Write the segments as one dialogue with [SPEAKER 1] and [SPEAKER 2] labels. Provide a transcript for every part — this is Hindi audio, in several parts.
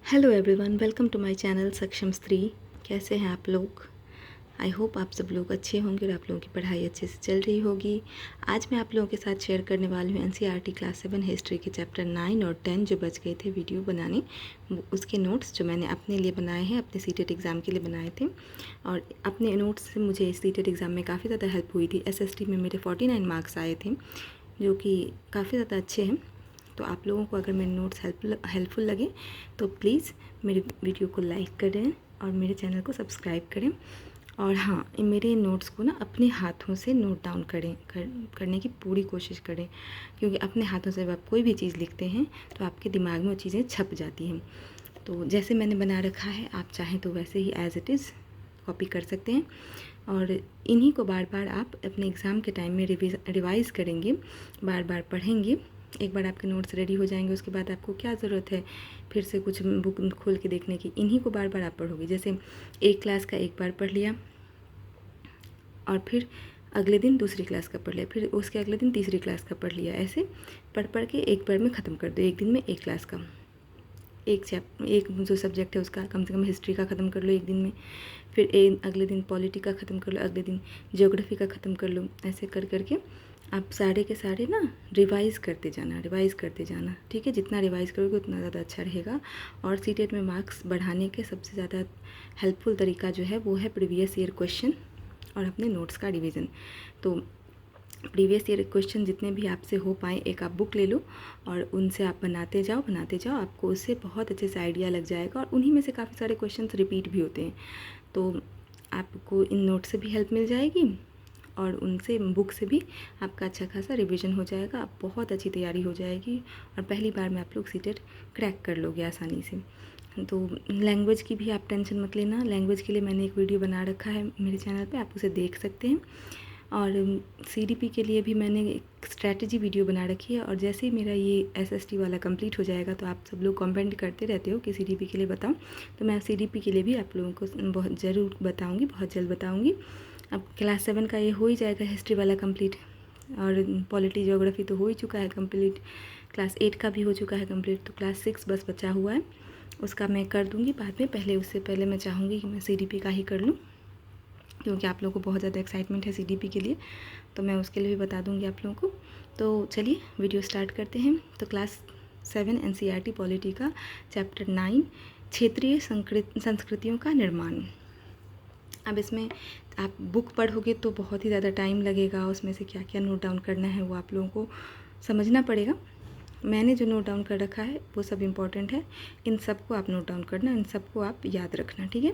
[SPEAKER 1] Hello everyone, welcome to my channel Saksham Stree. कैसे हैं आप लोग? आई होप आप सब लोग अच्छे होंगे और आप लोगों की पढ़ाई अच्छे से चल रही होगी। आज मैं आप लोगों के साथ शेयर करने वाली हूँ एनसीईआरटी क्लास 7 हिस्ट्री के चैप्टर 9 और 10 जो बच गए थे वीडियो बनाने, उसके नोट्स जो मैंने अपने लिए बनाए हैं, अपने सीटेट एग्ज़ाम के लिए बनाए थे। और अपने नोट्स से मुझे सीटेट एग्ज़ाम में काफ़ी ज़्यादा हेल्प हुई थी। एसएसटी में मेरे 49 मार्क्स आए थे, जो कि काफ़ी ज़्यादा अच्छे हैं। तो आप लोगों को अगर मेरे नोट्स हेल्पफुल लगे तो प्लीज़ मेरे वीडियो को लाइक करें और मेरे चैनल को सब्सक्राइब करें। और हाँ, मेरे नोट्स को ना अपने हाथों से नोट डाउन करने की पूरी कोशिश करें, क्योंकि अपने हाथों से जब आप कोई भी चीज़ लिखते हैं तो आपके दिमाग में वो चीज़ें छप जाती हैं। तो जैसे मैंने बना रखा है, आप चाहें तो वैसे ही एज़ इट इज़ कॉपी कर सकते हैं। और इन्हीं को बार बार आप अपने एग्ज़ाम के टाइम में रिवाइज़ करेंगे, बार बार पढ़ेंगे। एक बार आपके नोट्स रेडी हो जाएंगे, उसके बाद आपको क्या ज़रूरत है फिर से कुछ बुक खोल के देखने की। इन्हीं को बार बार आप पढ़ोगे। जैसे एक क्लास का एक बार पढ़ लिया और फिर अगले दिन दूसरी क्लास का पढ़ लिया, फिर उसके अगले दिन तीसरी क्लास का पढ़ लिया। ऐसे पढ़ पढ़ के एक बार में ख़त्म कर दो। एक दिन में एक क्लास का एक जो सब्जेक्ट है उसका कम से कम हिस्ट्री का ख़त्म कर लो एक दिन में। फिर अगले दिन पॉलिटी का ख़त्म कर लो, अगले दिन ज्योग्राफी का ख़त्म कर लो। ऐसे कर करके आप सारे के सारे ना रिवाइज़ करते जाना, ठीक है। जितना रिवाइज़ करोगे उतना ज़्यादा अच्छा रहेगा। और सीटेट में मार्क्स बढ़ाने के सबसे ज़्यादा हेल्पफुल तरीका जो है वो है प्रीवियस ईयर क्वेश्चन और अपने नोट्स का रिवीजन। तो प्रीवियस ईयर क्वेश्चन जितने भी आपसे हो पाए, एक आप बुक ले लो और उनसे आप बनाते जाओ। आपको उससे बहुत अच्छे से आइडिया लग जाएगा और उन्हीं में से काफ़ी सारे क्वेश्चंस रिपीट भी होते हैं। तो आपको इन नोट से भी हेल्प मिल जाएगी और उनसे बुक से भी आपका अच्छा खासा रिवीजन हो जाएगा। आप बहुत अच्छी तैयारी हो जाएगी और पहली बार में आप लोग सीटेट क्रैक कर लोगे आसानी से। तो लैंग्वेज की भी आप टेंशन मत लेना। लैंग्वेज के लिए मैंने एक वीडियो बना रखा है मेरे चैनल पे, आप उसे देख सकते हैं। और सीडीपी के लिए भी मैंने एक स्ट्रैटेजी वीडियो बना रखी है। और जैसे ही मेरा ये एसएसटी वाला कंप्लीट हो जाएगा तो आप सब लोग कमेंट करते रहते हो कि सीडीपी के लिए बताऊं, तो मैं सीडीपी के लिए भी आप लोगों को बहुत ज़रूर बताऊंगी, बहुत जल्द बताऊंगी। अब क्लास 7 का ये हो ही जाएगा हिस्ट्री वाला कंप्लीट, और पॉलिटी ज्योग्राफी तो हो ही चुका है कंप्लीट, क्लास 8 का भी हो चुका है कंप्लीट। तो क्लास 6 बस बचा हुआ है, उसका मैं कर दूँगी बाद में। उससे पहले मैं चाहूँगी कि मैं सीडीपी का ही कर लूँ, क्योंकि आप लोगों को बहुत ज़्यादा एक्साइटमेंट है सीडीपी के लिए, तो मैं उसके लिए भी बता दूंगी आप लोगों को। तो चलिए वीडियो स्टार्ट करते हैं। तो क्लास 7 एनसीईआरटी पॉलिटी का चैप्टर 9 क्षेत्रीय संस्कृतियों का निर्माण। अब इसमें आप बुक पढ़ोगे तो बहुत ही ज़्यादा टाइम लगेगा, उसमें से क्या क्या नोट डाउन करना है वो आप लोगों को समझना पड़ेगा। मैंने जो नोट डाउन कर रखा है वो सब इम्पॉर्टेंट है, इन सबको आप नोट डाउन करना, इन सबको आप याद रखना, ठीक है।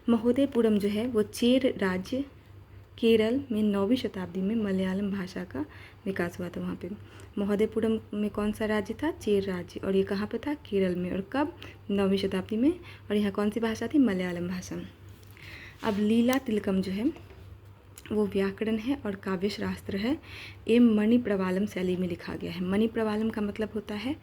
[SPEAKER 1] महोदयपुरम जो है वो चेर राज्य केरल में 9वीं शताब्दी में मलयालम भाषा का विकास हुआ था। वहाँ पे महोदयपुरम में कौन सा राज्य था? चेर राज्य। और ये कहाँ पे था? केरल में। और कब? 9वीं शताब्दी में। और यहाँ कौन सी भाषा थी? मलयालम भाषा। अब लीला तिलकम जो है वो व्याकरण है और काव्य शास्त्र है, एवं मणि प्रवालम शैली में लिखा गया है। मणि प्रवालम का मतलब होता है,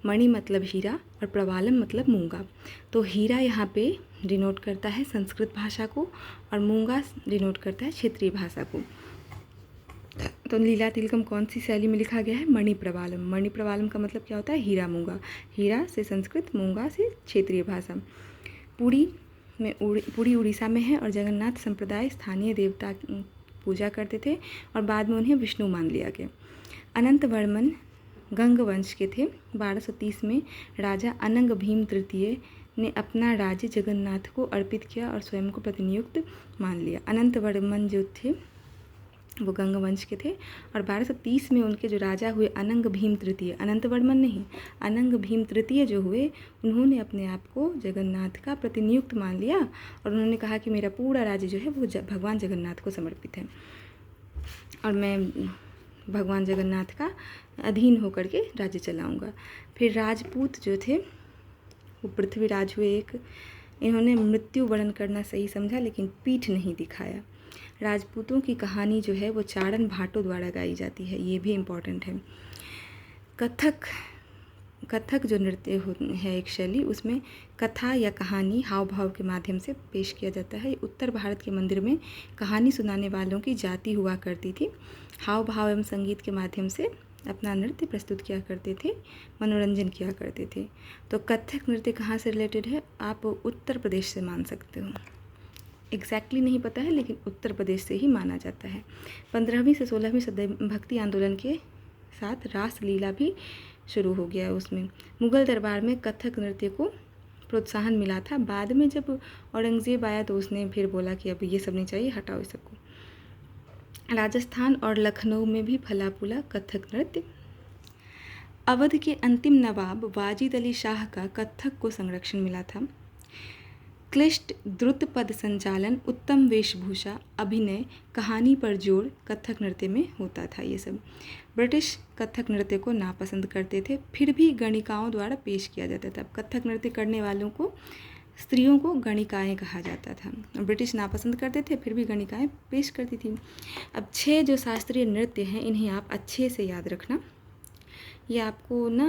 [SPEAKER 1] मणि मतलब हीरा और प्रवालम मतलब मूंगा। तो हीरा यहाँ पे डिनोट करता है संस्कृत भाषा को और मूंगा डिनोट करता है क्षेत्रीय भाषा को। तो लीला तिलकम कौन सी शैली में लिखा गया है? मणि प्रवालम। मणि प्रवालम का मतलब क्या होता है? हीरा मूंगा। हीरा से संस्कृत, मूंगा से क्षेत्रीय भाषा। पुरी उड़ीसा में है और जगन्नाथ संप्रदाय स्थानीय देवता पूजा करते थे और बाद में उन्हें विष्णु मान लिया गया। अनंत वर्मन गंग वंश के थे। 1230 में राजा अनंग भीम तृतीय ने अपना राज्य जगन्नाथ को अर्पित किया और स्वयं को प्रतिनियुक्त मान लिया। अनंत वर्मन जो थे वो गंग वंश के थे और 1230 में उनके जो राजा हुए अनंग भीम तृतीय, अनंत वर्मन नहीं, अनंग भीम तृतीय जो हुए, उन्होंने अपने आप को जगन्नाथ का प्रतिनियुक्त मान लिया और उन्होंने कहा कि मेरा पूरा राज्य जो है वो भगवान जगन्नाथ को समर्पित है और मैं भगवान जगन्नाथ का अधीन होकर के राज्य चलाऊँगा। फिर राजपूत जो थे वो पृथ्वीराज हुए एक, इन्होंने मृत्यु वर्ण करना सही समझा लेकिन पीठ नहीं दिखाया। राजपूतों की कहानी जो है वो चारण भाटों द्वारा गाई जाती है, ये भी इम्पॉर्टेंट है। कथक जो नृत्य है एक शैली, उसमें कथा या कहानी हाव भाव के माध्यम से पेश किया जाता है। उत्तर भारत के मंदिर में कहानी सुनाने वालों की जाति हुआ करती थी। हाव भाव एवं संगीत के माध्यम से अपना नृत्य प्रस्तुत किया करते थे, मनोरंजन किया करते थे। तो कथक नृत्य कहाँ से रिलेटेड है? आप उत्तर प्रदेश से मान सकते हो। एग्जैक्टली नहीं पता है, लेकिन उत्तर प्रदेश से ही माना जाता है। 15वीं से 16वीं सदी भक्ति आंदोलन के साथ रासलीला भी शुरू हो गया है उसमें। मुग़ल दरबार में कथक नृत्य को प्रोत्साहन मिला था। बाद में जब औरंगज़ेब आया तो उसने फिर बोला कि अब ये सब नहीं चाहिए, हटाओ इस सबको। राजस्थान और लखनऊ में भी फला फूला कथक नृत्य। अवध के अंतिम नवाब वाजिद अली शाह का कथक को संरक्षण मिला था। क्लिष्ट द्रुत पद संचालन, उत्तम वेशभूषा, अभिनय, कहानी पर जोर कथक नृत्य में होता था। ये सब ब्रिटिश कथक नृत्य को नापसंद करते थे, फिर भी गणिकाओं द्वारा पेश किया जाता था। कथक नृत्य करने वालों को, स्त्रियों को गणिकाएँ कहा जाता था। ब्रिटिश नापसंद करते थे, फिर भी गणिकाएँ पेश करती थी। अब 6 जो शास्त्रीय नृत्य हैं, इन्हें आप अच्छे से याद रखना। ये आपको ना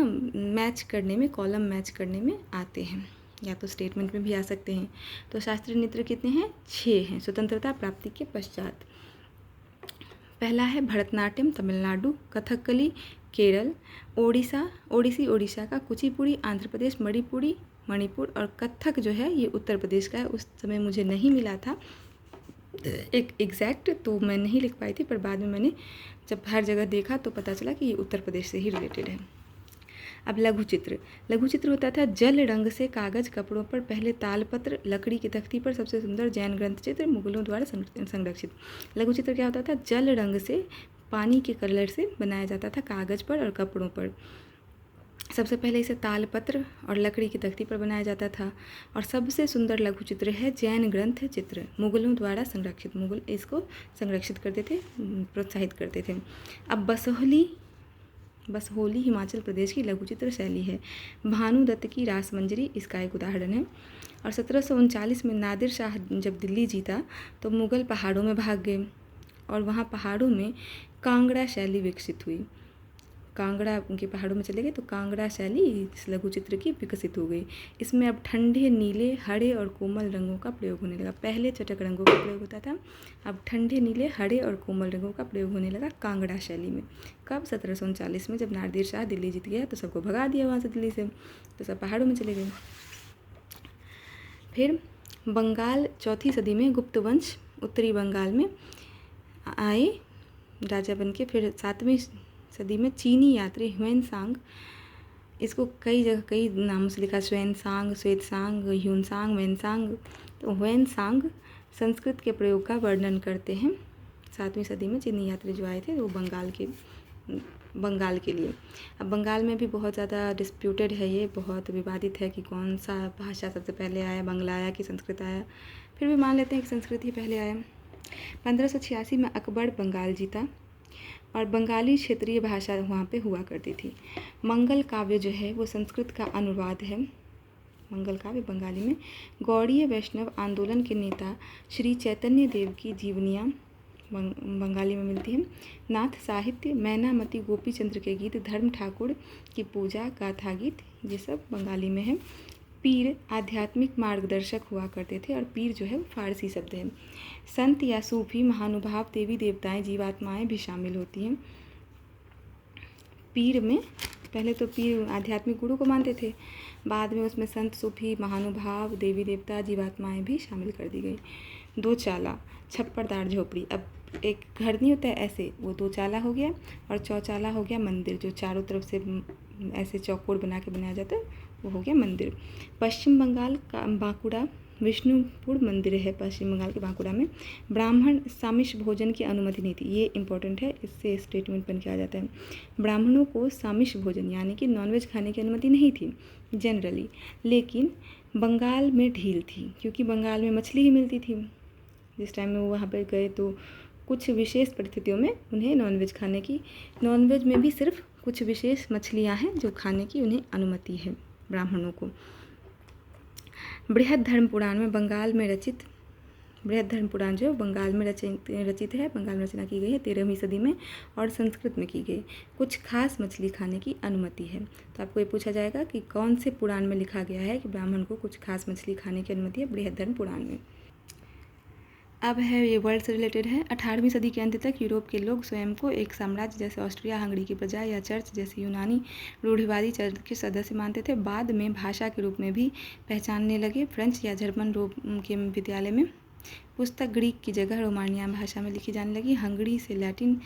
[SPEAKER 1] मैच करने में, कॉलम मैच करने में आते हैं, या तो स्टेटमेंट में भी आ सकते हैं। तो शास्त्रीय नृत्य कितने हैं? 6 हैं, स्वतंत्रता प्राप्ति के पश्चात। पहला है भरतनाट्यम तमिलनाडु, कथकली केरल, ओडिसी ओडिशा का, कुचिपुड़ी आंध्र प्रदेश, मणिपुर और कथक जो है ये उत्तर प्रदेश का है। उस समय मुझे नहीं मिला था एक एग्जैक्ट, तो मैं नहीं लिख पाई थी, पर बाद में मैंने जब हर जगह देखा तो पता चला कि ये उत्तर प्रदेश से ही रिलेटेड है। अब लघु चित्र होता था जल रंग से कागज कपड़ों पर पहले तालपत्र, लकड़ी की तख्ती पर सबसे सुंदर जैन ग्रंथ चित्र मुगलों द्वारा संरक्षित। लघु चित्र क्या होता था? जल रंग से, पानी के कलर से बनाया जाता था कागज पर और कपड़ों पर। सबसे पहले इसे तालपत्र और लकड़ी की तख्ती पर बनाया जाता था। और सबसे सुंदर लघु चित्र है जैन ग्रंथ चित्र, मुगलों द्वारा संरक्षित। मुगल इसको संरक्षित करते थे, प्रोत्साहित करते थे। अब बसहोली हिमाचल प्रदेश की लघु चित्र शैली है। भानुदत्त की रासमंजरी इसका एक उदाहरण है। और 1739 में नादिर शाह जब दिल्ली जीता तो मुग़ल पहाड़ों में भाग गए और वहाँ पहाड़ों में कांगड़ा शैली विकसित हुई। कांगड़ा उनके पहाड़ों में चले गए तो कांगड़ा शैली इस लघु चित्र की विकसित हो गई। इसमें अब ठंडे नीले, हरे और कोमल रंगों का प्रयोग होने लगा। पहले चटक रंगों का प्रयोग होता था, अब ठंडे नीले, हरे और कोमल रंगों का प्रयोग होने लगा कांगड़ा शैली में। कब? 1739 में, जब नादिर शाह दिल्ली जीत गया तो सबको भगा दिया वहाँ से, दिल्ली से, तो सब पहाड़ों में चले गए। फिर बंगाल 4वीं सदी में गुप्त वंश उत्तरी बंगाल में आए राजा बन के। फिर 7वीं सदी में चीनी यात्री ह्वेनसांग, इसको कई जगह कई नामों से लिखा, श्वेनसांग, श्वेतसांग, ह्यूनसांग, वेनसांग। तो ह्वेनसांग संस्कृत के प्रयोग का वर्णन करते हैं। 7वीं सदी में चीनी यात्री जो आए थे वो बंगाल के लिए। अब बंगाल में भी बहुत ज़्यादा डिस्प्यूटेड है, ये बहुत विवादित है कि कौन सा भाषा सबसे पहले आया, बांग्ला आया कि संस्कृत आया। फिर भी मान लेते हैं कि संस्कृत ही पहले आया। 1586 में अकबर बंगाल जीता और बंगाली क्षेत्रीय भाषा वहाँ पे हुआ करती थी। मंगल काव्य जो है वो संस्कृत का अनुवाद है। मंगल काव्य बंगाली में। गौड़ीय वैष्णव आंदोलन के नेता श्री चैतन्य देव की जीवनियाँ बंगाली में मिलती हैं। नाथ साहित्य, मैनामती गोपी चंद्र के गीत, धर्म ठाकुर की पूजा गाथा गीत, ये सब बंगाली में है। पीर आध्यात्मिक मार्गदर्शक हुआ करते थे और पीर जो है वो फारसी शब्द है। संत या सूफी, महानुभाव, देवी देवताएं, जीवात्माएं भी शामिल होती हैं। पीर में पहले तो पीर आध्यात्मिक गुरु को मानते थे, बाद में उसमें संत, सूफी, महानुभाव, देवी देवता, जीवात्माएं भी शामिल कर दी गई। 2 चाला, छप्परदार झोपड़ी। अब एक घर नहीं होता है ऐसे, वो 2 चाला हो गया, और चौचाला हो गया मंदिर, जो चारों तरफ से ऐसे चौकोर बना के बनाया जाता है, वो हो गया मंदिर। पश्चिम बंगाल का बांकुड़ा विष्णुपुर मंदिर है, पश्चिम बंगाल के बांकुड़ा में। ब्राह्मण सामिष भोजन की अनुमति नहीं थी, ये इंपॉर्टेंट है, इससे स्टेटमेंट बन के आ जाता है। ब्राह्मणों को सामिष भोजन यानी कि नॉनवेज खाने की अनुमति नहीं थी जनरली, लेकिन बंगाल में ढील थी, क्योंकि बंगाल में मछली ही मिलती थी। जिस टाइम में वो वहाँ पर गए तो कुछ विशेष परिस्थितियों में उन्हें नॉनवेज खाने की, नॉनवेज में भी सिर्फ कुछ विशेष मछलियाँ हैं जो खाने की उन्हें अनुमति है ब्राह्मणों को। बृहद धर्म पुराण में बंगाल में रचित, बृहद धर्म पुराण जो बंगाल में रचित है, बंगाल में रचना की गई है 13वीं सदी में और संस्कृत में की गई। कुछ खास मछली खाने की अनुमति है। तो आपको ये पूछा जाएगा कि कौन से पुराण में लिखा गया है कि ब्राह्मण को कुछ खास मछली खाने की अनुमति है? बृहद धर्म पुराण में। अब है ये वर्ल्ड से रिलेटेड है। 18वीं सदी के अंत तक यूरोप के लोग स्वयं को एक साम्राज्य जैसे ऑस्ट्रिया हंगरी की प्रजा या चर्च जैसे यूनानी रूढ़िवादी चर्च के सदस्य मानते थे। बाद में भाषा के रूप में भी पहचानने लगे। फ्रेंच या जर्मन के विद्यालय में पुस्तक ग्रीक की जगह रोमानिया भाषा में लिखी जाने लगी। हंगरी से लैटिन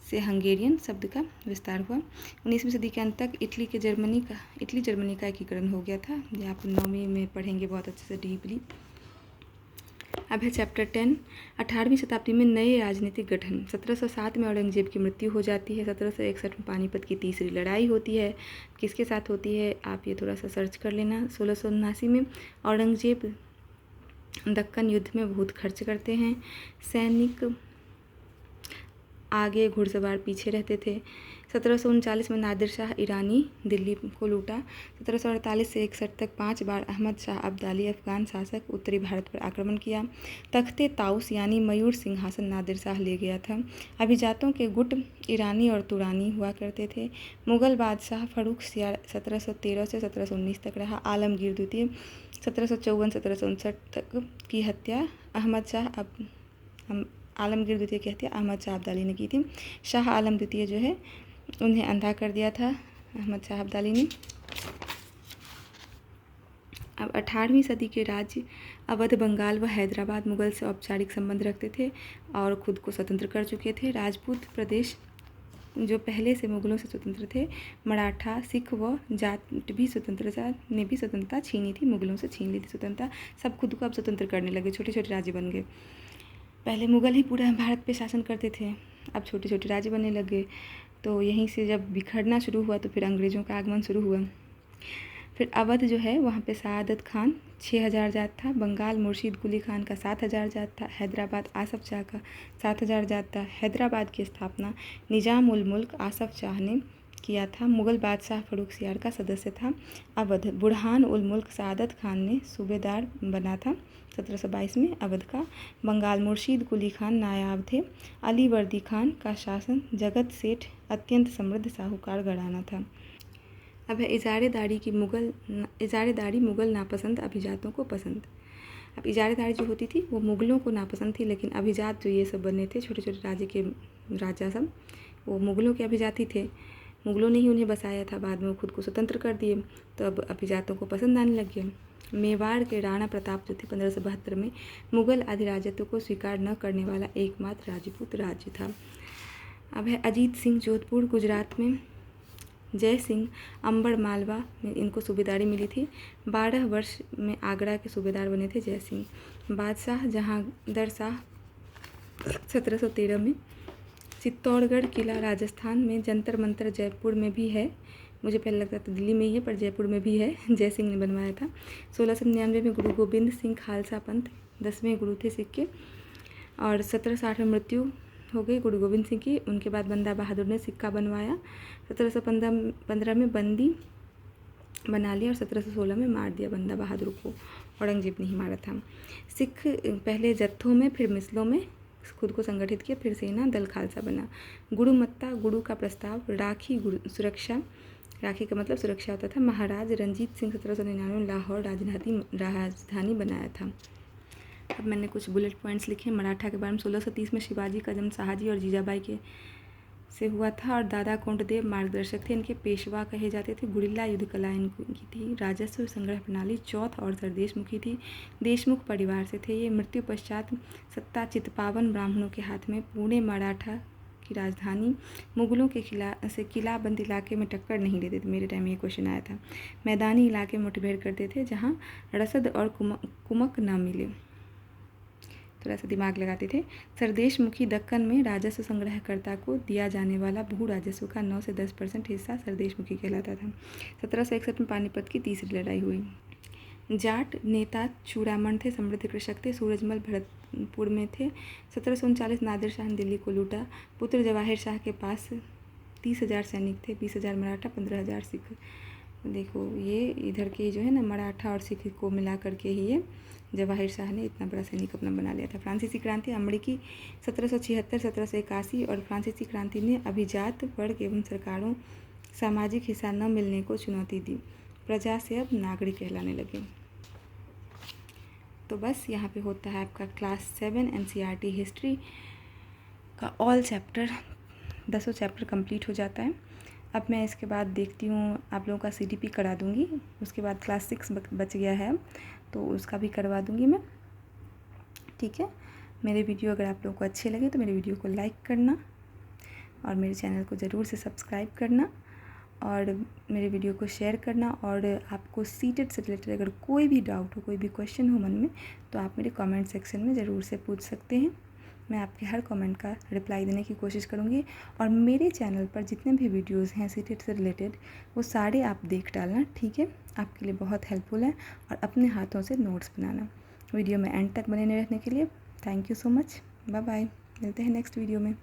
[SPEAKER 1] से हंगेरियन शब्द का विस्तार हुआ। 19वीं सदी के अंत तक इटली जर्मनी का एकीकरण हो गया था। ये आप 9वीं में पढ़ेंगे बहुत अच्छे से डीपली। अब है चैप्टर 10। 18वीं शताब्दी में नए राजनीतिक गठन। 1707 में औरंगजेब की मृत्यु हो जाती है। 1761 में पानीपत की तीसरी लड़ाई होती है। किसके साथ होती है आप ये थोड़ा सा सर्च कर लेना। 1679 में औरंगजेब दक्कन युद्ध में बहुत खर्च करते हैं। सैनिक आगे, घुड़सवार पीछे रहते थे। 1739 में नादिर शाह ईरानी दिल्ली को लूटा। 1748 से 61 तक 5 बार अहमद शाह अब्दाली अफगान शासक उत्तरी भारत पर आक्रमण किया। तख्ते ताउस यानी मयूर सिंहासन नादिर शाह ले गया था। अभिजातों के गुट ईरानी और तुरानी हुआ करते थे। मुगल बादशाह फर्रुख सियार 1713 से 1719 तक रहा। आलमगीर द्वितीय 1754-1759 तक की हत्या आलमगीर द्वितीय की हत्या अहमद शाह अब्दाली ने की थी। शाह आलम द्वितीय जो है उन्हें अंधा कर दिया था अहमद शाह अब्दाली ने। अब 18वीं सदी के राज्य अवध, बंगाल व हैदराबाद मुगल से औपचारिक संबंध रखते थे और खुद को स्वतंत्र कर चुके थे। राजपूत प्रदेश जो पहले से मुगलों से स्वतंत्र थे। मराठा, सिख व जाट भी स्वतंत्रता छीनी थी, मुगलों से छीन ली थी स्वतंत्रता। सब खुद को अब स्वतंत्र करने लगे, छोटे छोटे राज्य बन गए। पहले मुगल ही पूरा भारत पे शासन करते थे, अब छोटे छोटे राज्य बनने लगे। तो यहीं से जब बिखरना शुरू हुआ तो फिर अंग्रेज़ों का आगमन शुरू हुआ। फिर अवध जो है वहाँ पे सआदत खान 6000 जात था। बंगाल मुर्शीद कुली खान का 7000 जात था। हैदराबाद आसफ शाह का 7000 जात था। हैदराबाद की स्थापना निज़ाम उल मुल्क आसफ शाह ने किया था। मुगल बादशाह फर्रुख सियार का सदस्य था। अवध बुरहान उल मुल्क सआदत खान ने सूबेदार बना था 1722 में अवध का। बंगाल मुर्शीद कुली खान नायाब थे। अली वर्दी खान का शासन जगत सेठ अत्यंत समृद्ध साहूकार घराना था। अब है इजारेदारी मुगल नापसंद, अभिजातों को पसंद। अब इजारेदारी जो होती थी वो मुगलों को नापसंद थी, लेकिन अभिजात जो ये सब बने थे छोटे छोटे राज्य के राजा सब, वो मुगलों के अभिजाती थे। मुगलों ने ही उन्हें बसाया था, बाद में वो खुद को स्वतंत्र कर दिए, तो अब अभिजातों को पसंद आने लग गया। मेवाड़ के राणा प्रताप जो थे 1572 में मुगल अधिराजत्व को स्वीकार न करने वाला एकमात्र राजपूत राज्य था। अब है अजीत सिंह जोधपुर गुजरात में। जय सिंह अंबर मालवा में इनको सूबेदारी मिली थी। 12 वर्ष में आगरा के सूबेदार बने थे जय सिंह। बादशाह जहांगीर शाह 1713 में। चित्तौड़गढ़ किला राजस्थान में। जंतर मंतर जयपुर में भी है, मुझे पहले लगता था दिल्ली में ही है पर जयपुर में भी है, जय सिंह ने बनवाया था। 1699 में गुरु गोबिंद सिंह खालसा पंथ 10वें गुरु थे सिख के, और 1760 में मृत्यु हो गई गुरु गोबिंद सिंह की। उनके बाद बंदा बहादुर ने सिक्का बनवाया। 1715 में बंदी बना लिया और 1716 में मार दिया बंदा बहादुर को, औरंगजेब ने ही मारा था। सिख पहले जत्थों में फिर मिसलों में खुद को संगठित किया, फिर सेना दल खालसा बना। गुरुमत्ता गुरु का प्रस्ताव। राखी सुरक्षा, राखी का मतलब सुरक्षा होता था। महाराज रंजीत सिंह 1799 में लाहौर राजधानी बनाया था। अब मैंने कुछ बुलेट पॉइंट्स लिखे मराठा के बारे में। 1630 में शिवाजी का जन्म शाहजी और जीजाबाई के से हुआ था और दादा कोंडदेव मार्गदर्शक थे। इनके पेशवा कहे जाते थे। गुरिल्ला युद्ध कला इनकी थी। राजस्व संग्रह प्रणाली चौथ और सरदेशमुखी थी। देशमुख परिवार से थे ये। मृत्यु पश्चात सत्ता चितपावन ब्राह्मणों के हाथ में। पुणे मराठा की राजधानी। मुगलों के किलाबंद इलाके में टक्कर नहीं देते थे, मेरे टाइम में ये क्वेश्चन आया था। मैदानी इलाके में मुठभेड़ करते थे जहाँ रसद और कुमक न मिले, थोड़ा सा दिमाग लगाते थे। सरदेशमुखी दक्कन में राजस्व संग्रहकर्ता को दिया जाने वाला भू राजस्व का 9 से 10% हिस्सा सरदेशमुखी कहलाता था। 1761 में पानीपत की तीसरी लड़ाई हुई। जाट नेता चूड़ामण थे, समृद्ध कृषक थे। सूरजमल भरतपुर में थे। 1739 नादिर शाह ने दिल्ली को लूटा। पुत्र जवाहिर शाह के पास 30,000 सैनिक थे, 20,000 मराठा, 15,000 सिख। देखो ये इधर के जो है ना मराठा और सिख को मिला करके ही ये जवाहिर शाह ने इतना बड़ा सैनिक अपना बना लिया था। फ्रांसीसी क्रांति अमरीकी 1776, 1781 और फ्रांसीसी क्रांति ने अभिजात वर्ग एवं सरकारों सामाजिक हिस्सा न मिलने को चुनौती दी। प्रजा से अब नागरिक कहलाने लगे। तो बस यहाँ पे होता है आपका क्लास 7 NCERT हिस्ट्री का ऑल चैप्टर, 10 चैप्टर कंप्लीट हो जाता है। अब मैं इसके बाद देखती हूँ, आप लोगों का CTP करा दूँगी। उसके बाद क्लास 6 बच गया है तो उसका भी करवा दूँगी मैं, ठीक है। मेरे वीडियो अगर आप लोगों को अच्छे लगे तो मेरे वीडियो को लाइक करना और मेरे चैनल को ज़रूर से सब्सक्राइब करना और मेरे वीडियो को शेयर करना। और आपको सीटेट से रिलेटेड अगर कोई भी डाउट हो, कोई भी क्वेश्चन हो मन में, तो आप मेरे कमेंट सेक्शन में ज़रूर से पूछ सकते हैं। मैं आपके हर कमेंट का रिप्लाई देने की कोशिश करूँगी। और मेरे चैनल पर जितने भी वीडियोज़ हैं सीटेट से रिलेटेड, वो सारे आप देख डालना, ठीक है। आपके लिए बहुत हेल्पफुल है। और अपने हाथों से नोट्स बनाना। वीडियो में एंड तक बने रहने के लिए thank you so much. Bye bye, मिलते हैं नेक्स्ट वीडियो में।